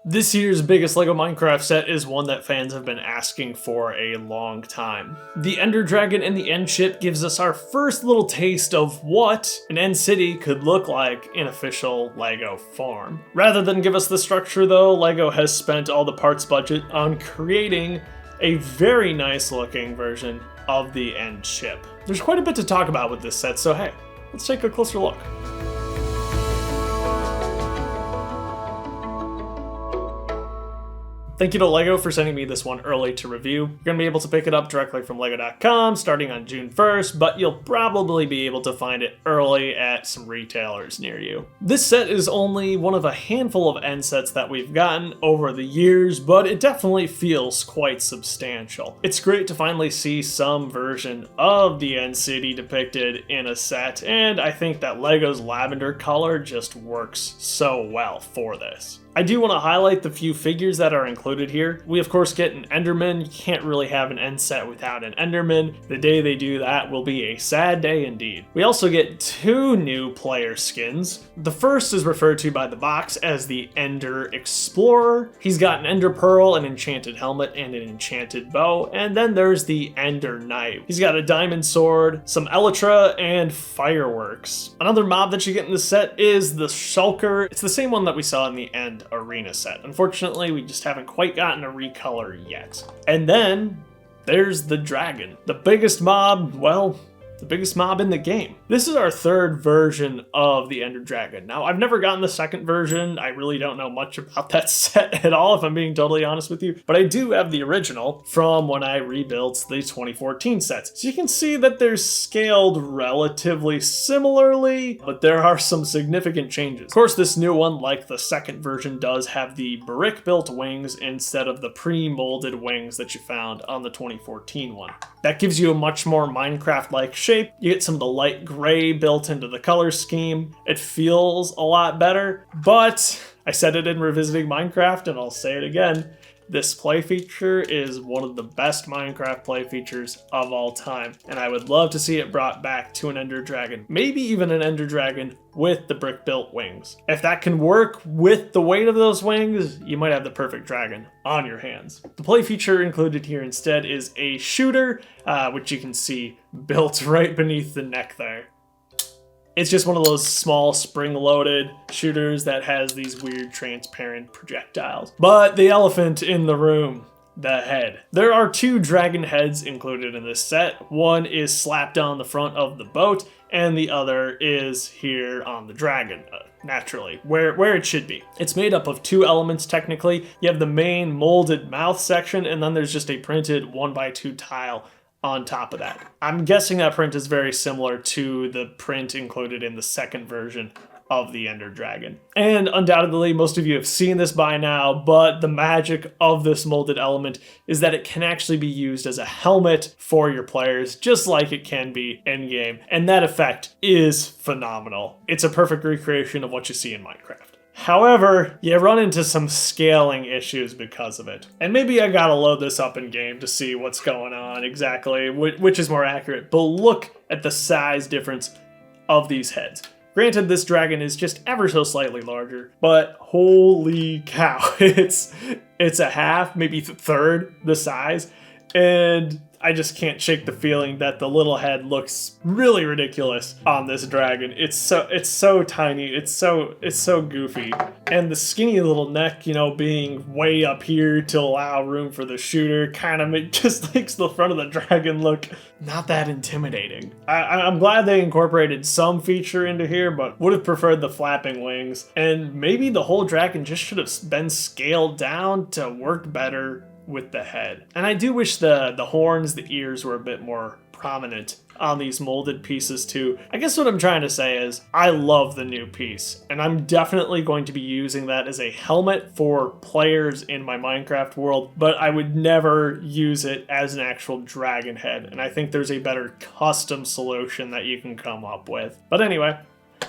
This year's biggest LEGO Minecraft set is one that fans have been asking for a long time. The Ender Dragon and the End Ship gives us our first little taste of what an End City could look like in official LEGO form. Rather than give us the structure though, LEGO has spent all the parts budget on creating a very nice looking version of the End Ship. There's quite a bit to talk about with this set, so hey, let's take a closer look. Thank you to LEGO for sending me this one early to review. You're going to be able to pick it up directly from LEGO.com starting on June 1st, but you'll probably be able to find it early at some retailers near you. This set is only one of a handful of end sets that we've gotten over the years, but it definitely feels quite substantial. It's great to finally see some version of the End City depicted in a set, and I think that LEGO's lavender color just works so well for this. I do want to highlight the few figures that are included here. We of course get an Enderman. You can't really have an end set without an Enderman. The day they do that will be a sad day indeed. We also get two new player skins. The first is referred to by the box as the Ender Explorer. He's got an Ender Pearl, an enchanted helmet, and an enchanted bow. And then there's the Ender Knight. He's got a diamond sword, some elytra, and fireworks. Another mob that you get in the set is the Shulker. It's the same one that we saw in the End Arena set. Unfortunately, we just haven't quite gotten a recolor yet. And then there's the dragon. The biggest mob, well, the biggest mob in the game. This is our third version of the Ender Dragon. Now, I've never gotten the second version. I really don't know much about that set at all, if I'm being totally honest with you. But I do have the original from when I rebuilt the 2014 sets. So you can see that they're scaled relatively similarly, but there are some significant changes. Of course, this new one, like the second version, does have the brick-built wings instead of the pre-molded wings that you found on the 2014 one. That gives you a much more Minecraft-like shape. You get some of the light gray built into the color scheme. It feels a lot better, but I said it in Revisiting Minecraft and I'll say it again. This play feature is one of the best Minecraft play features of all time, and I would love to see it brought back to an Ender Dragon. Maybe even an Ender Dragon with the brick-built wings. If that can work with the weight of those wings, you might have the perfect dragon on your hands. The play feature included here instead is a shooter, which you can see built right beneath the neck there. It's just one of those small spring-loaded shooters that has these weird transparent projectiles. But the elephant in the room, the head. There are two dragon heads included in this set. One is slapped on the front of the boat, and the other is here on the dragon, naturally, where it should be. It's made up of two elements technically. You have the main molded mouth section, and then there's just a printed 1x2 tile on top of that. I'm guessing that print is very similar to the print included in the second version of the Ender Dragon. And undoubtedly, most of you have seen this by now, but the magic of this molded element is that it can actually be used as a helmet for your players, just like it can be in-game. And that effect is phenomenal. It's a perfect recreation of what you see in Minecraft. However, you run into some scaling issues because of it. And maybe I gotta load this up in game to see what's going on exactly, which is more accurate. But look at the size difference of these heads. Granted, this dragon is just ever so slightly larger, but holy cow, it's a half, maybe third the size. And I just can't shake the feeling that the little head looks really ridiculous on this dragon. It's so tiny, it's so goofy. And the skinny little neck, you know, being way up here to allow room for the shooter kind of just makes the front of the dragon look not that intimidating. I'm glad they incorporated some feature into here, but would have preferred the flapping wings. And maybe the whole dragon just should have been scaled down to work better with the head. And I do wish the horns, the ears were a bit more prominent on these molded pieces too. I guess what I'm trying to say is I love the new piece, and I'm definitely going to be using that as a helmet for players in my Minecraft world, but I would never use it as an actual dragon head, and I think there's a better custom solution that you can come up with. But anyway,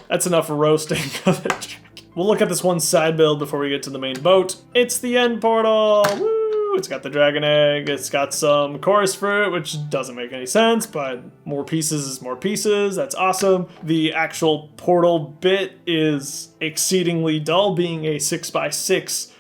that's enough roasting of the dragon. We'll look at this one side build before we get to the main boat. It's the end portal! Woo! It's got the dragon egg, it's got some chorus fruit, which doesn't make any sense, but more pieces is more pieces, that's awesome. The actual portal bit is exceedingly dull, being a 6x6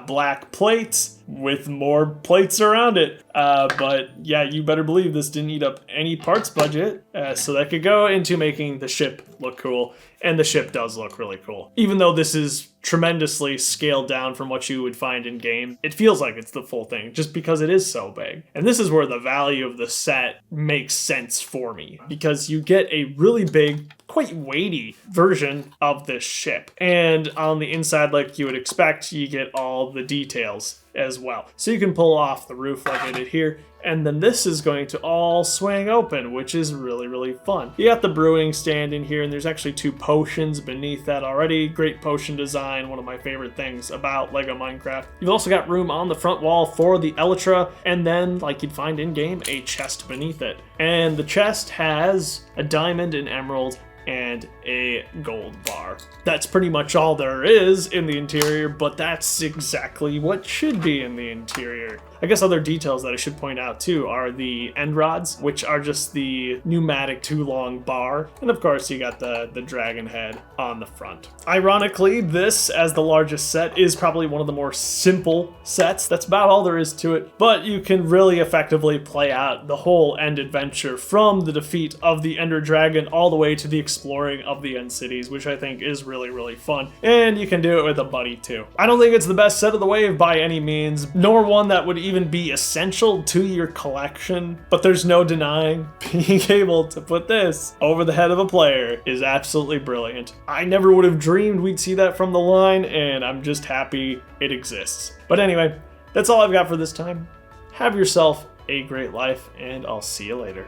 black plates with more plates around it. But yeah, you better believe this didn't eat up any parts budget, so that could go into making the ship look cool. And the ship does look really cool. Even though this is tremendously scaled down from what you would find in game, it feels like it's the full thing just because it is so big. And this is where the value of the set makes sense for me, because you get a really big, quite weighty version of this ship. And on the inside, like you would expect, you get all the details as well. So you can pull off the roof like I did here, and then this is going to all swing open, which is really, really fun. You got the brewing stand in here, and there's actually 2 potions beneath that already. Great potion design, one of my favorite things about LEGO Minecraft. You've also got room on the front wall for the Elytra, and then, like you'd find in-game, a chest beneath it. And the chest has a diamond, an emerald, and a gold bar. That's pretty much all there is in the interior, but that's exactly what should be in the interior. I guess other details that I should point out too are the end rods, which are just the pneumatic 2-long bar. And of course you got the dragon head on the front. Ironically, this, as the largest set, is probably one of the more simple sets. That's about all there is to it, but you can really effectively play out the whole end adventure from the defeat of the Ender Dragon all the way to the exploring of the end cities, which I think is really, really fun. And you can do it with a buddy too. I don't think it's the best set of the wave by any means, nor one that would even be essential to your collection, but there's no denying being able to put this over the head of a player is absolutely brilliant. I never would have dreamed we'd see that from the line, and I'm just happy it exists. But anyway, that's all I've got for this time. Have yourself a great life, and I'll see you later.